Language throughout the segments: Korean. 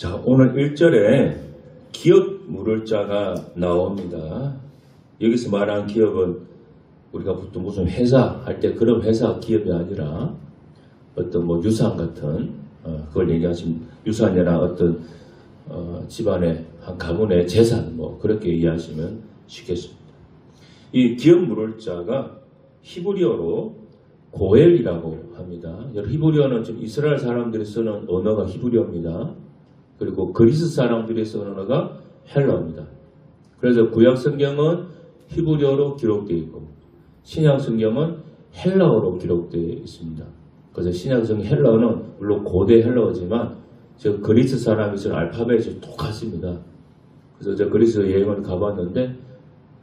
자, 오늘 1절에 기업 물을 자가 나옵니다. 여기서 말하는 기업은 우리가 보통 무슨 회사 할 때 그런 회사 기업이 아니라 어떤 뭐 유산 같은 그걸 얘기하시면 유산이나 어떤 집안의 한 가문의 재산 뭐 그렇게 이해하시면 쉽겠습니다. 이 기업 물을 자가 히브리어로 고엘이라고 합니다. 히브리어는 지금 이스라엘 사람들이 쓰는 언어가 히브리어입니다. 그리고 그리스 사람들이 쓰는 언어가 헬라어입니다. 그래서 구약 성경은 히브리어로 기록되어 있고 신약 성경은 헬라어로 기록되어 있습니다. 그래서 신약 성경 헬라어는 물론 고대 헬라어지만 저 그리스 사람이 쓰는 알파벳이 똑같습니다. 그래서 저 그리스 여행을 가봤는데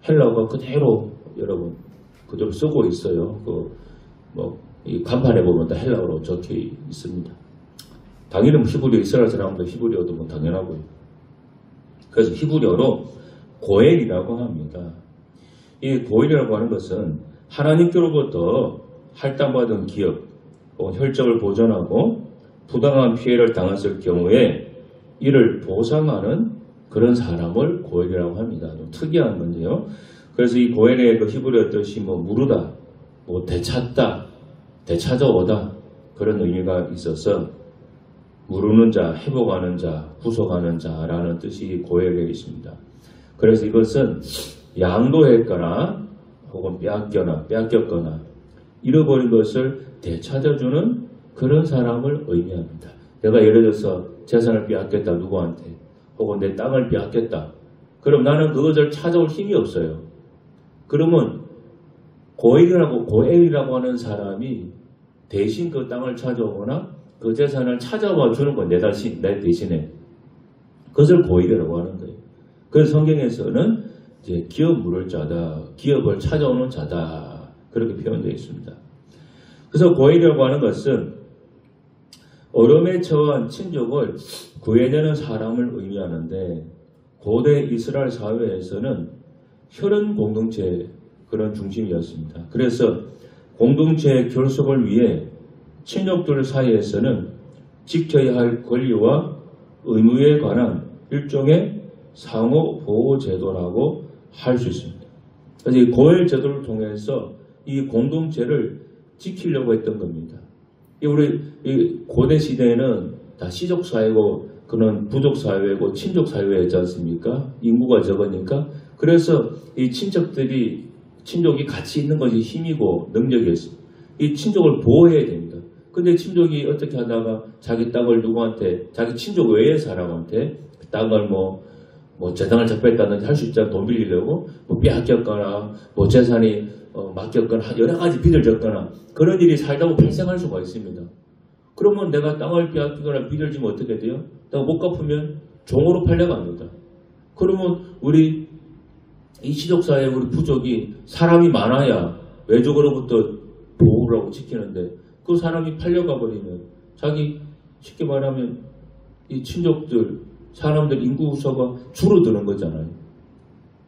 헬라어가 그대로 여러분 그대로 쓰고 있어요. 이 간판에 보면 다 헬라어로 적혀 있습니다. 당연히 히브리어 이스라엘 사람도 히브리어도 뭐 당연하고요. 그래서 히브리어로 고엘이라고 합니다. 이 고엘이라고 하는 것은 하나님께로부터 할당받은 기업 혹은 혈적을 보존하고 부당한 피해를 당했을 경우에 이를 보상하는 그런 사람을 고엘이라고 합니다. 좀 특이한 건데요. 그래서 이 고엘의 그 히브리어 뜻이 뭐 무르다, 뭐 되찾다, 되찾아오다 그런 의미가 있어서 무르는 자, 회복하는 자, 구속하는 자라는 뜻이 고엘에 있습니다. 그래서 이것은 양도했거나 혹은 빼앗겼거나 잃어버린 것을 되찾아주는 그런 사람을 의미합니다. 내가 예를 들어서 재산을 빼앗겼다 누구한테 혹은 내 땅을 빼앗겼다. 그럼 나는 그것을 찾아올 힘이 없어요. 그러면 고엘이라고 하는 사람이 대신 그 땅을 찾아오거나 그 재산을 찾아와 주는 건 내 대신에 그것을 고엘이라고 하는 거예요. 그래서 성경에서는 이제 기업 물을 자다, 기업을 찾아오는 자다 그렇게 표현되어 있습니다. 그래서 고엘이라고 하는 것은 어려움에 처한 친족을 구해내는 사람을 의미하는데 고대 이스라엘 사회에서는 혈연 공동체 그런 중심이었습니다. 그래서 공동체의 결속을 위해 친족들 사이에서는 지켜야 할 권리와 의무에 관한 일종의 상호 보호 제도라고 할 수 있습니다. 그래서 이 고엘 제도를 통해서 이 공동체를 지키려고 했던 겁니다. 우리 고대 시대에는 다 시족 사회고 그런 부족 사회고 친족 사회였지 않습니까? 인구가 적으니까. 그래서 이 친족이 같이 있는 것이 힘이고 능력이었습니다. 이 친족을 보호해야 됩니다. 근데 친족이 어떻게 하다가 자기 땅을 누구한테, 자기 친족 외의 사람한테 땅을 뭐 재산을 적발했다든지 할 수 있잖아. 돈 빌리려고 빼앗겼거나 재산이 맡겼거나 여러 가지 빚을 졌거나 그런 일이 살다 보면 발생할 수가 있습니다. 그러면 내가 땅을 빼앗기거나 빚을 지면 어떻게 돼요? 내가 못 갚으면 종으로 팔려갑니다. 그러면 우리 이 시족사회 우리 부족이 사람이 많아야 외족으로부터 보호를 하고 지키는데 그 사람이 팔려가 버리면 자기 쉽게 말하면 이 친족들 사람들 인구수가 줄어드는 거잖아요.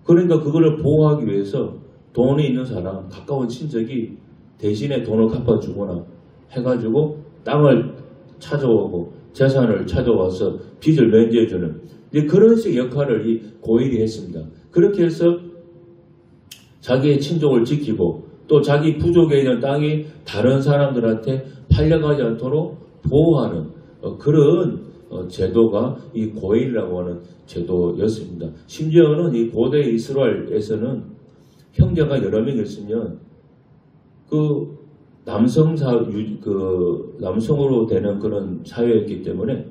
그러니까 그거를 보호하기 위해서 돈이 있는 사람 가까운 친척이 대신에 돈을 갚아주거나 해가지고 땅을 찾아오고 재산을 찾아와서 빚을 면제해주는 그런 식의 역할을 이 고엘이 했습니다. 그렇게 해서 자기의 친족을 지키고 또 자기 부족에 있는 땅이 다른 사람들한테 팔려가지 않도록 보호하는 그런 제도가 이 고엘이라고 하는 제도였습니다. 심지어는 이 고대 이스라엘에서는 형제가 여러 명 있으면 그 남성으로 되는 그런 사회였기 때문에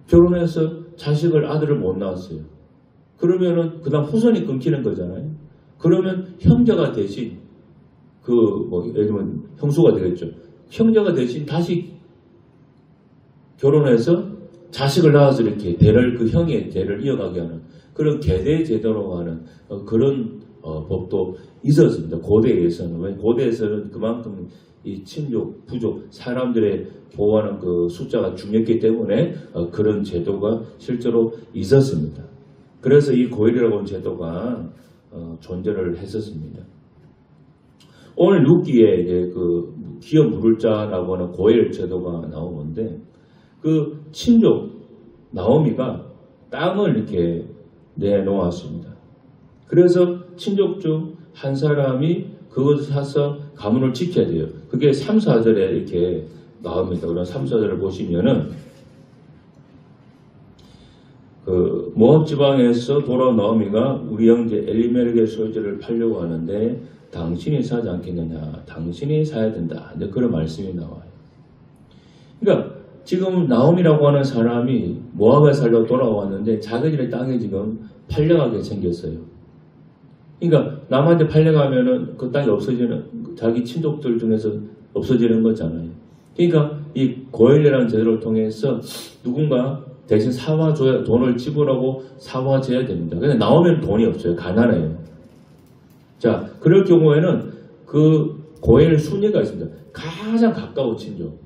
결혼해서 아들을 못 낳았어요. 그러면은 그다음 후손이 끊기는 거잖아요. 그러면 형제가 대신 예를 들면 형수가 되겠죠. 형제가 대신 다시 결혼해서 자식을 낳아서 이렇게 그 형의 대를 이어가게 하는 그런 계대 제도로 하는 그런 법도 있었습니다. 고대에서는. 왜 고대에서는 그만큼 이 친족, 부족, 사람들의 보호하는 그 숫자가 중요했기 때문에 그런 제도가 실제로 있었습니다. 그래서 이 고엘이라고 하는 제도가 존재를 했었습니다. 오늘 6기에 이제 그 기업 물을 자라고 하는 고엘 제도가 나오는데 그 친족 나오미가 땅을 이렇게 내놓았습니다. 그래서 친족 중 한 사람이 그것을 사서 가문을 지켜야 돼요. 그게 3, 4절에 이렇게 나옵니다. 그럼 3, 4절을 보시면은 그 모압 지방에서 돌아온 나오미가 우리 형제 엘리멜렉의 소유지를 팔려고 하는데 당신이 사지 않겠느냐, 당신이 사야 된다. 이제 그런 말씀이 나와요. 그러니까 지금 나오미라고 하는 사람이 모압에 살려고 돌아왔는데 자기들의 땅에 지금 팔려가게 생겼어요. 그러니까 남한테 팔려가면은 그 땅이 없어지는, 자기 친족들 중에서 없어지는 거잖아요. 그러니까 이 고엘이라는 제도를 통해서 누군가 대신 사와줘야, 돈을 지불하고 사와줘야 됩니다. 근데 나오면 돈이 없어요. 가난해요. 자, 그럴 경우에는 그 고엘 순위가 있습니다. 가장 가까운 친족.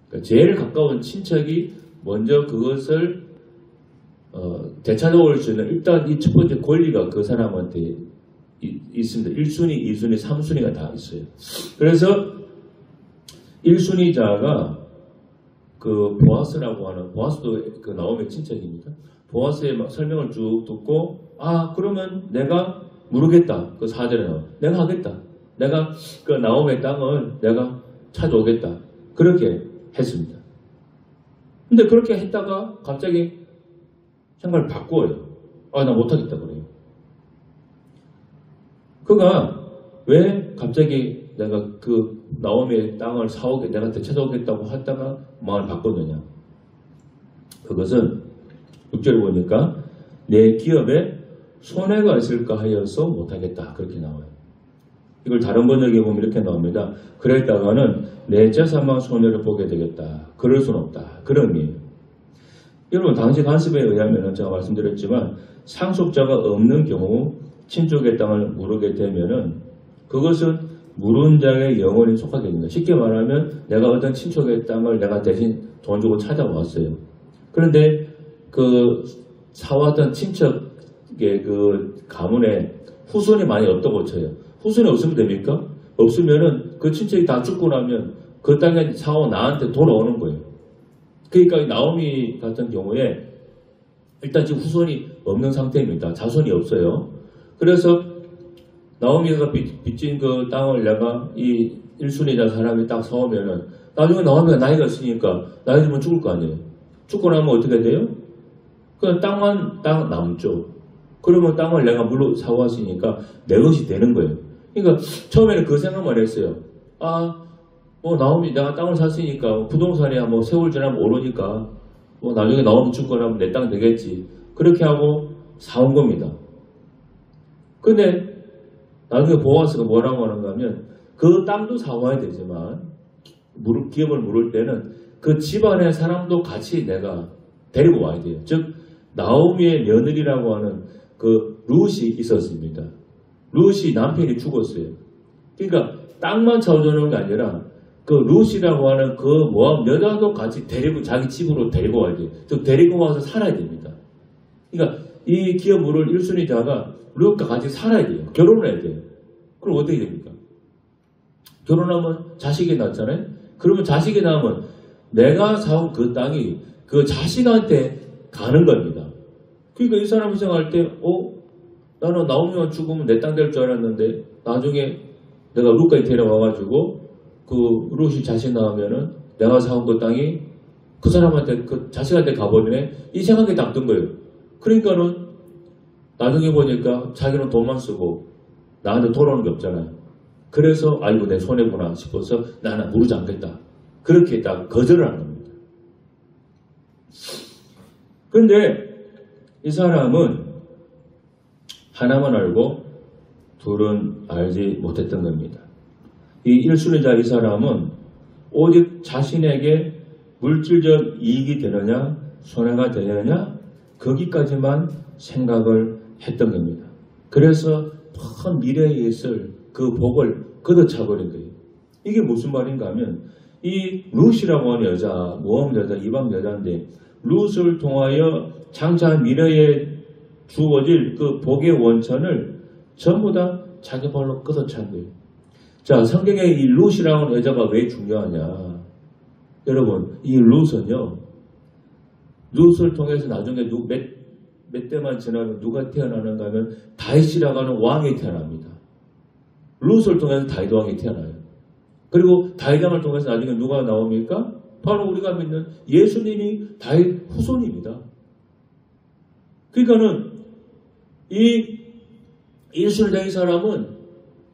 그러니까 제일 가까운 친척이 먼저 그것을 되찾아올 수 있는, 일단 이 첫 번째 권리가 그 사람한테 있습니다. 1순위, 2순위, 3순위가 다 있어요. 그래서 1순위자가 그 보아스라고 하는, 보아스도 그 나오미의 친척입니다. 보아스의 설명을 쭉 듣고, 아, 그러면 내가 물으겠다. 그 4절에 나와. 내가 하겠다. 내가 그 나오미의 땅을 내가 찾아오겠다. 그렇게 했습니다. 근데 그렇게 했다가 갑자기 생각을 바꾸어요. 아, 나 못하겠다 그래요. 그가 왜 갑자기 내가 그 나오미의 땅을 내가 되찾아오겠다고 하다가 마음을 바꿨느냐. 그것은 6절 보니까 내 기업에 손해가 있을까 하여서 못하겠다. 그렇게 나와요. 이걸 다른 번역에 보면 이렇게 나옵니다. 그랬다가는 내 재산만 손해를 보게 되겠다. 그럴 수는 없다. 그런 의미예요. 여러분, 당시 관습에 의하면 제가 말씀드렸지만 상속자가 없는 경우 친족의 땅을 물으게 되면은 그것은 물은 자의 영혼이 속하게 됩니다. 쉽게 말하면 내가 어떤 친족의 땅을 내가 대신 돈 주고 찾아왔어요. 그런데 그 사왔던 친척의 그 가문에 후손이 많이 없다고 쳐요. 후손이 없으면 됩니까? 없으면은 그 친척이 다 죽고 나면 그 땅에 사온 나한테 돌아오는 거예요. 그러니까 나오미 같은 경우에 일단 지금 후손이 없는 상태입니다. 자손이 없어요. 그래서 나오미가 빚진 그 땅을 내가 이 1순위자 사람이 딱 사오면은 나중에 나오미가 나이가 있으니까 나이 들면 죽을 거 아니에요. 죽고 나면 어떻게 돼요? 그 땅만 딱 남죠. 그러면 땅을 내가 물로 사왔으니까 내 것이 되는 거예요. 그러니까 처음에는 그 생각만 했어요. 아, 뭐 나오미 내가 땅을 샀으니까 부동산이야 뭐 세월 지나면 오르니까 뭐 나중에 나오미 죽거나 내 땅 되겠지. 그렇게 하고 사온 겁니다. 근데 나중에 보아스가 뭐라고 하는가 하면 그 땅도 사와야 되지만 기업을 물을 때는 그 집안의 사람도 같이 내가 데리고 와야 돼요. 즉 나오미의 며느리라고 하는 그 룻이 있었습니다. 룻이 남편이 죽었어요. 그러니까 땅만 찾아오는 게 아니라 그 룻이라고 하는 그 모압 여자도 같이 데리고 자기 집으로 데리고 와야 돼요. 즉 데리고 와서 살아야 됩니다. 그러니까 이 기업 물을 1순위자가 룻과 같이 살아야 돼요. 결혼을 해야 돼요. 그럼 어떻게 됩니까? 결혼하면 자식이 낳잖아요. 그러면 자식이 낳으면 내가 사온 그 땅이 그 자식한테 가는 겁니다. 그러니까 이 사람이 생각할 때 나는 나오미만 죽으면 내 땅 될 줄 알았는데 나중에 내가 룻까지 데려와가지고 그 룻이 자식 낳으면은 내가 사온 그 땅이 그 사람한테 그 자식한테 가버리네. 이 생각이 딱 든 거예요. 그러니까는 나중에 보니까 자기는 돈만 쓰고 나한테 돌아오는 게 없잖아요. 그래서 아이고 내 손해보나 싶어서 나는 물지 않겠다. 그렇게 딱 거절을 하는 겁니다. 그런데 이 사람은 하나만 알고 둘은 알지 못했던 겁니다. 이 1순위자 이 사람은 오직 자신에게 물질적 이익이 되느냐 손해가 되느냐 거기까지만 생각을 했던 겁니다. 그래서 큰 미래에 있을 그 복을 걷어차버린 거예요. 이게 무슨 말인가 하면 이 룻이라고 하는 여자, 모함 여자, 이방 여자인데 룻을 통하여 장차 미래에 주어질 그 복의 원천을 전부 다 자기 발로 걷어찬 거예요. 자, 성경에 이 룻이라고 하는 여자가 왜 중요하냐? 여러분, 이 룻은요, 룻을 통해서 나중에 몇 대만 지나면 누가 태어나는가 하면 다윗이라고 하는 왕이 태어납니다. 룻을 통해서 다윗 왕이 태어나요. 그리고 다윗 왕을 통해서 나중에 누가 나옵니까? 바로 우리가 믿는 예수님이 다윗 후손입니다. 그러니까는 이 이스라엘 사람은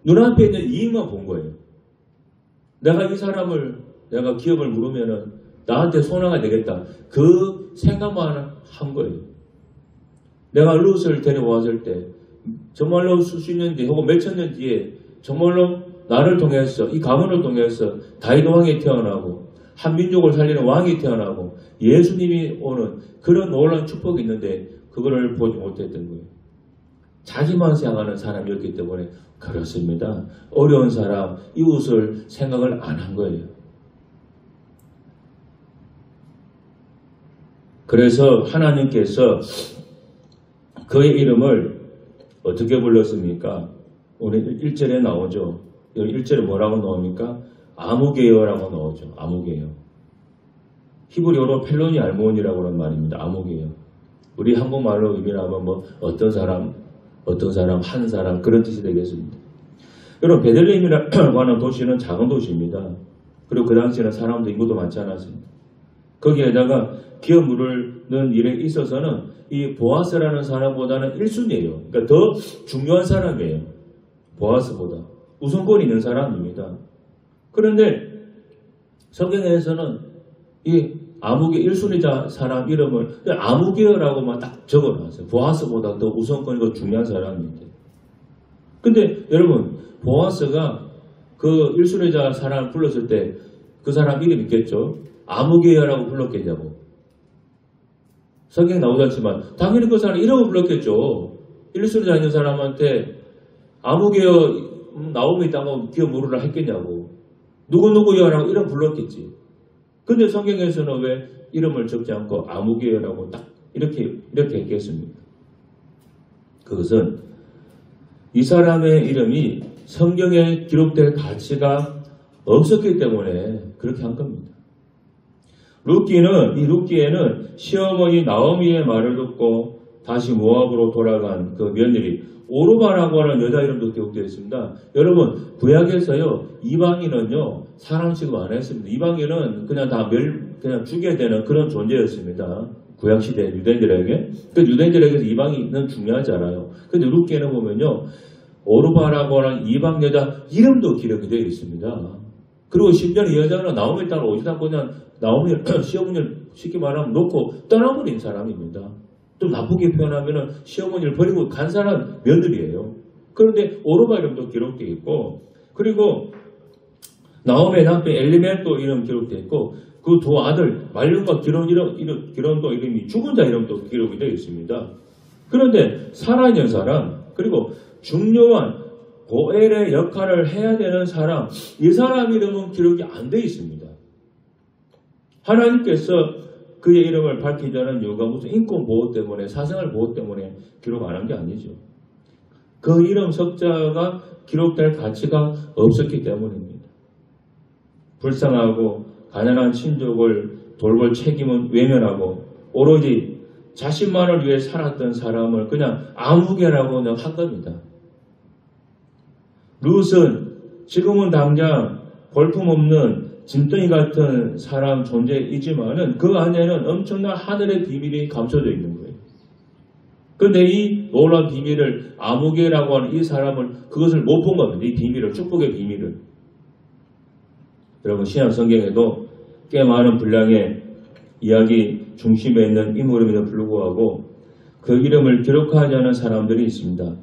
눈앞에 있는 이익만 본 거예요. 내가 이 사람을 내가 기업을 물으면은 나한테 손해가 되겠다. 그 생각만 한 거예요. 내가 룻을 데려왔을 때 정말로 수십 년 뒤에 혹은 몇천 년 뒤에 정말로 나를 통해서 이 가문을 통해서 다윗 왕이 태어나고 한 민족을 살리는 왕이 태어나고 예수님이 오는 그런 놀라운 축복이 있는데 그거를 보지 못했던 거예요. 자기만 생각하는 사람이었기 때문에 그렇습니다. 어려운 사람, 이웃을 생각을 안 한 거예요. 그래서 하나님께서 그의 이름을 어떻게 불렀습니까? 오늘 1절에 나오죠. 여기 1절에 뭐라고 나옵니까? 아무개요라고 나오죠. 아무개요. 히브리어로 펠로니 알몬이라고 하는 말입니다. 아무개요. 우리 한국말로 의미하면 뭐 어떤 사람, 한 사람 그런 뜻이 되겠습니다. 여러분 베들레헴이라고 하는 도시는 작은 도시입니다. 그리고 그 당시에는 사람도 인구도 많지 않았습니다. 거기에다가 기업 물는 일에 있어서는 이 보아스라는 사람보다는 1순위예요. 그러니까 더 중요한 사람이에요. 보아스보다 우선권이 있는 사람입니다. 그런데 성경에서는 이 아무개 1순위자 사람 이름을 아무개라고만 딱 적어놨어요. 보아스보다 더 우선권이고 중요한 사람인데. 근데 여러분 보아스가 그 1순위자 사람을 불렀을 때 그 사람 이름 있겠죠? 아무개라고 불렀겠냐고. 성경에 나오지 않지만 당연히 그 사람 이름을 불렀겠죠. 1순위자 있는 사람한테 아무개여 나오고 있다고 기어 물으라 했겠냐고. 누구누구여라고 이름 불렀겠지. 근데 성경에서는 왜 이름을 적지 않고 아무개여라고 딱 이렇게 했겠습니까? 그것은 이 사람의 이름이 성경에 기록될 가치가 없었기 때문에 그렇게 한 겁니다. 룻기에는 시어머니 나오미의 말을 듣고 다시 모압으로 돌아간 그 며느리 오르바라고 하는 여자 이름도 기록되어 있습니다. 여러분 구약에서요 이방인은요 사람 취급 안 했습니다. 이방인은 그냥 죽여야 되는 그런 존재였습니다. 구약시대 유대인들에게. 그 유대인들에게서 이방인은 중요하지 않아요. 근데 룻기에는 보면요 오르바라고 하는 이방 여자 이름도 기록이 되어 있습니다. 그리고 심지어 이 여자는 나오미 땅을 오지도 않고 그냥 나오미 시어머니를 쉽게 말하면 놓고 떠나버린 사람입니다. 좀 나쁘게 표현하면 시어머니를 버리고 간 사람 며느리예요. 그런데 오르바 이름도 기록되어 있고 그리고 나오미의 남편 엘리멜도 이름 기록되어 있고 그 두 아들 말륜과 기론도 이름이 죽은 자 이름도 기록이 되어 있습니다. 그런데 살아있는 사람 그리고 중요한 고엘의 역할을 해야 되는 사람 이 사람 이름은 기록이 안 되어 있습니다. 하나님께서 그의 이름을 밝히자는 이유가 무슨 인권 보호 때문에 사생활 보호 때문에 기록 안 한 게 아니죠. 그 이름 석자가 기록될 가치가 없었기 때문입니다. 불쌍하고 가난한 친족을 돌볼 책임은 외면하고 오로지 자신만을 위해 살았던 사람을 그냥 아무개라고 한 겁니다. 룻은 지금은 당장 볼품없는 짐덩이 같은 사람 존재이지만은 그 안에는 엄청난 하늘의 비밀이 감춰져 있는 거예요. 그런데 이 놀라운 비밀을 아무개라고 하는 이 사람을 그것을 못 본 겁니다. 이 비밀을, 축복의 비밀을. 여러분 신약 성경에도 꽤 많은 분량의 이야기 중심에 있는 인물임에도 불구하고 그 이름을 기록하지 않은 사람들이 있습니다.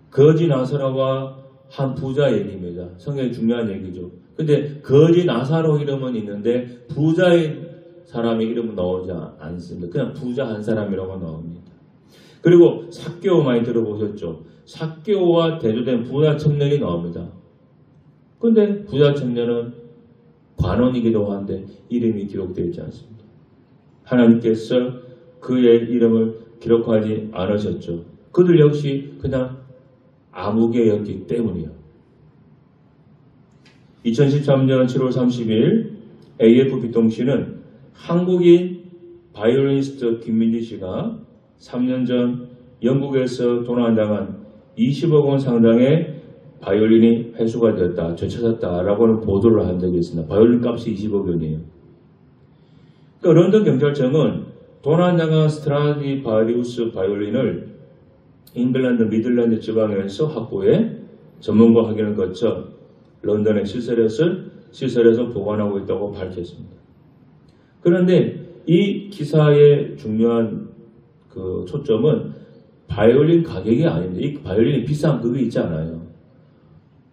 거지 나사로와 한 부자 얘기입니다. 성경에 중요한 얘기죠. 근데 거지 나사로 이름은 있는데 부자인 사람의 이름은 나오지 않습니다. 그냥 부자 한 사람이라고 나옵니다. 그리고 삭개오 많이 들어보셨죠? 삭개오와 대조된 부자 청년이 나옵니다. 근데 부자 청년은 관원이기도 한데 이름이 기록되어 있지 않습니다. 하나님께서 그의 이름을 기록하지 않으셨죠. 그들 역시 그냥 아무개였기 때문이요. 2013년 7월 30일 AFP 통신은 한국인 바이올리니스트 김민지 씨가 3년 전 영국에서 도난당한 20억 원 상당의 바이올린이 회수가 되었다, 되찾았다라고는 보도를 한 적이 있습니다. 바이올린 값이 20억 원이에요. 그러니까 런던 경찰청은 도난당한 스트라디바리우스 바이올린을 잉글랜드 미들랜드 지방에서 확보해 전문가 확인을 거쳐 런던의 시설에서 보관하고 있다고 밝혔습니다. 그런데 이 기사의 중요한 그 초점은 바이올린 가격이 아닙니다. 이 바이올린이 비싼 그게 있지 않아요.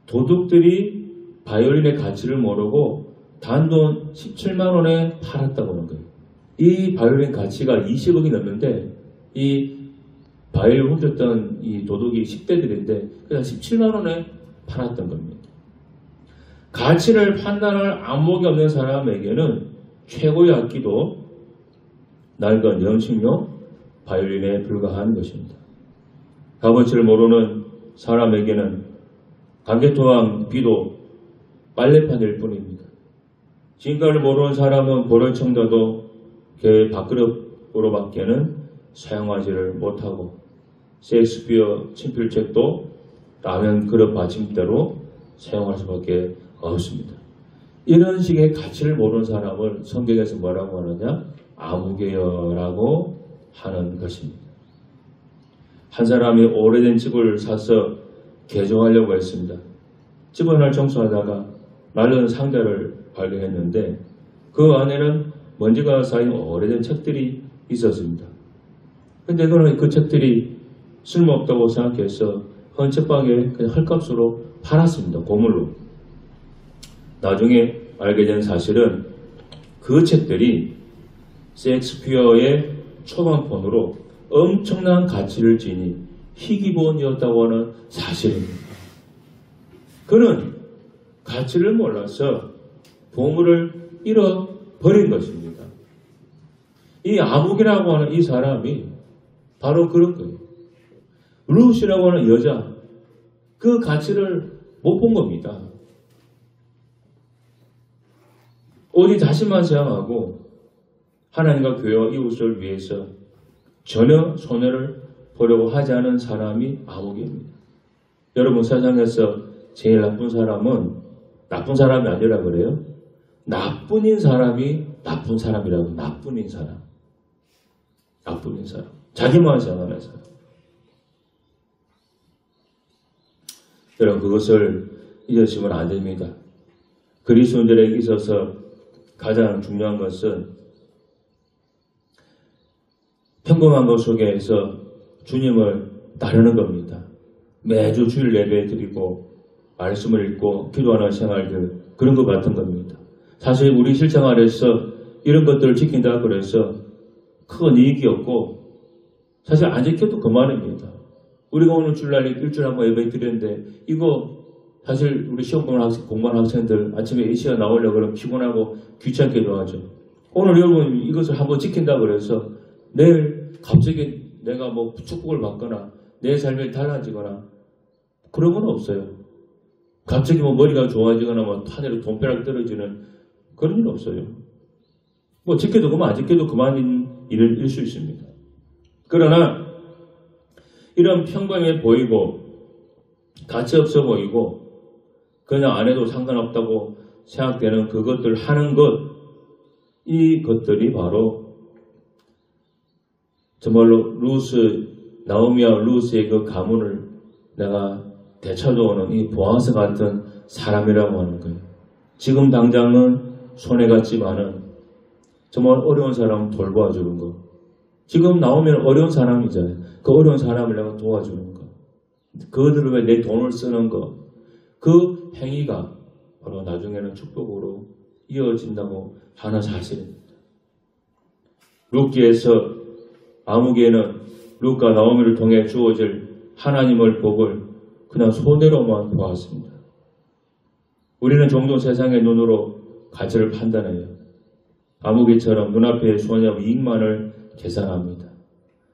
도둑들이 바이올린의 가치를 모르고 단돈 17만 원에 팔았다고 하는 거예요. 이 바이올린 가치가 20억이 넘는데 이 바이올린 훔쳤던 이 도둑이 10대들인데 그냥 17만 원에 팔았던 겁니다. 가치를 판단할 안목이 없는 사람에게는 최고의 악기도 낡은 연식용 바이올린에 불과한 것입니다. 값어치를 모르는 사람에게는 감개토왕 비도 빨래판일 뿐입니다. 진가를 모르는 사람은 보려청자도 그 밥그릇으로밖에는 사용하지를 못하고 셰익스피어 친필책도 라면 그릇 받침대로 사용할 수밖에 없습니다. 이런 식의 가치를 모르는 사람을 성경에서 뭐라고 하느냐? 아무개여라고 하는 것입니다. 한 사람이 오래된 집을 사서 개조하려고 했습니다. 집을 하나 청소하다가 낡은 상자를 발견했는데 그 안에는 먼지가 쌓인 오래된 책들이 있었습니다. 근데 그는 그 책들이 쓸모없다고 생각해서 헌책방에 그냥 헐값으로 팔았습니다. 고물로. 나중에 알게 된 사실은 그 책들이 셰익스피어의 초반폰으로 엄청난 가치를 지닌 희귀본이었다고 하는 사실입니다. 그는 가치를 몰라서 보물을 잃어버린 것입니다. 이 아북이라고 하는 이 사람이 바로 그런 거예요. 루시라고 하는 여자, 그 가치를 못 본 겁니다. 오직 자신만 생각하고 하나님과 교회와 이웃을 위해서 전혀 손해를 보려고 하지 않은 사람이 아무개입니다. 여러분, 세상에서 제일 나쁜 사람은 나쁜 사람이 아니라 그래요. 나쁜인 사람이 나쁜 사람이라고. 나쁜인 사람. 나쁜인 사람. 자기만 생각하는 사람. 여러분, 그것을 잊으시면 안 됩니다. 그리스도인들에게 있어서 가장 중요한 것은 평범한 것 속에서 주님을 따르는 겁니다. 매주 주일 예배 드리고 말씀을 읽고 기도하는 생활들, 그런 것 같은 겁니다. 사실 우리 실생활에서 이런 것들을 지킨다 그래서 큰 이익이 없고 사실 안 지켜도 그만입니다. 우리가 오늘 주일날 일주일에 한번 예배 드리는데 이거 사실 우리 시험 공부하는 학생들 아침에 이 시간 나오려고 그러면 피곤하고 귀찮기도 하죠. 오늘 여러분 이것을 한번 지킨다 그래서 내일 갑자기 내가 뭐 축복을 받거나 내 삶이 달라지거나 그런 건 없어요. 갑자기 뭐 머리가 좋아지거나 뭐 하늘에 돈벼락 떨어지는 그런 일 없어요. 뭐 지켜도 그만 안 지켜도 그만인 일을 수 있습니다. 그러나 이런 평범해 보이고 가치 없어 보이고 그냥 안 해도 상관없다고 생각되는 그것들 하는 것, 이것들이 바로 정말로 나오미와 루스의 그 가문을 내가 되찾아오는 이 보아스 같은 사람이라고 하는 거예요. 지금 당장은 손해 같지만은 정말 어려운 사람 돌봐주는 거. 지금 나오면 어려운 사람이잖아요. 그 어려운 사람을 내가 도와주는 거. 그들을 위해 내 돈을 쓰는 거. 그 행위가 바로 나중에는 축복으로 이어진다고 하는 사실입니다. 룻기에서 아무개는 룻과 나오미를 통해 주어질 하나님을 복을 그냥 손해로만 보았습니다. 우리는 종종 세상의 눈으로 가치를 판단해요. 아무개처럼 눈앞의 소녀 이익만을 계산합니다.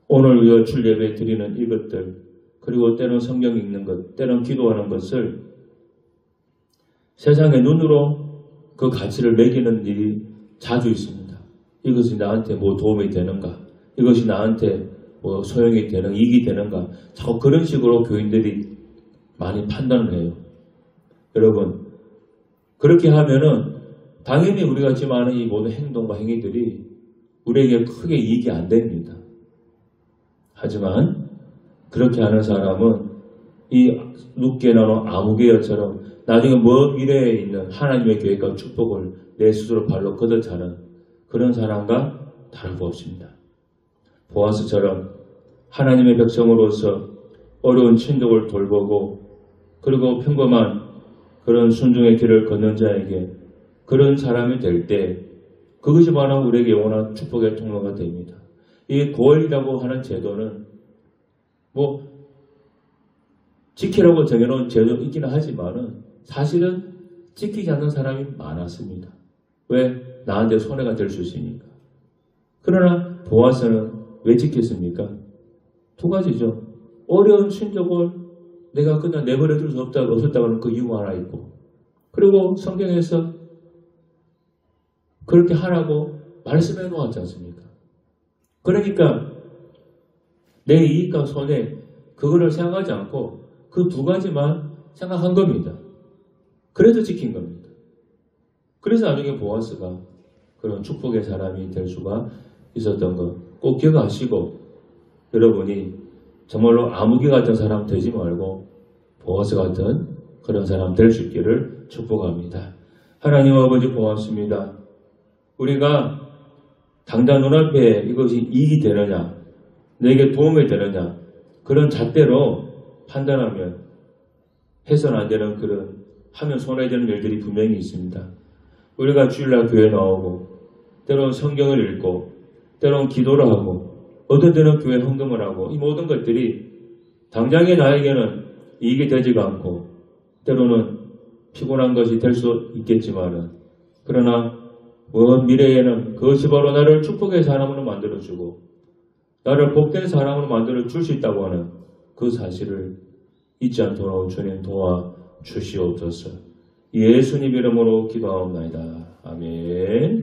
오늘 우리가 출예배 드리는 이것들, 그리고 때론 성경 읽는 것, 때론 기도하는 것을 세상의 눈으로 그 가치를 매기는 일이 자주 있습니다. 이것이 나한테 뭐 도움이 되는가? 이것이 나한테 뭐 소용이 되는, 이익이 되는가? 자꾸 그런 식으로 교인들이 많이 판단을 해요. 여러분, 그렇게 하면은 당연히 우리가 지금 하는 이 모든 행동과 행위들이 우리에게 크게 이익이 안 됩니다. 하지만 그렇게 하는 사람은 이 눕게 나눈 아무개여처럼 나중에 먼 미래에 있는 하나님의 계획과 축복을 내 스스로 발로 걷어차는 그런 사람과 다르고 없습니다. 보아스처럼 하나님의 백성으로서 어려운 친족을 돌보고 그리고 평범한 그런 순종의 길을 걷는 자에게 그런 사람이 될 때 그것이 바로 우리에게 영원한 축복의 통로가 됩니다. 이 고월이라고 하는 제도는 뭐 지키라고 정해놓은 제도 있기는 하지만은 사실은 지키지 않는 사람이 많았습니다. 왜? 나한테 손해가 될 수 있으니까. 그러나 보아스는 왜 지켰습니까? 두 가지죠. 어려운 친족을 내가 그냥 내버려둘 수 없었다고는 그 이유가 하나 있고, 그리고 성경에서 그렇게 하라고 말씀해 놓았지 않습니까? 그러니까 내 이익과 손해 그거를 생각하지 않고 그 두 가지만 생각한 겁니다. 그래서 지킨 겁니다. 그래서 나중에 보아스가 그런 축복의 사람이 될 수가 있었던 것 꼭 기억하시고, 여러분이 정말로 아무개 같은 사람 되지 말고 보아스 같은 그런 사람 될 수 있기를 축복합니다. 하나님 아버지 고맙습니다. 우리가 당장 눈앞에 이것이 이익이 되느냐, 내게 도움이 되느냐, 그런 잣대로 판단하면 해서는 안 되는 그런 하면 손해되는 일들이 분명히 있습니다. 우리가 주일날 교회 나오고 때로는 성경을 읽고 때로는 기도를 하고 어떤 때는 교회 헌금을 하고 이 모든 것들이 당장에 나에게는 이익이 되지가 않고 때로는 피곤한 것이 될 수 있겠지만은, 그러나 먼 미래에는 그것이 바로 나를 축복의 사람으로 만들어주고 나를 복된 사람으로 만들어줄 수 있다고 하는 그 사실을 잊지 않도록 주님 도와주시옵소서. 예수님 이름으로 기도하옵나이다. 아멘.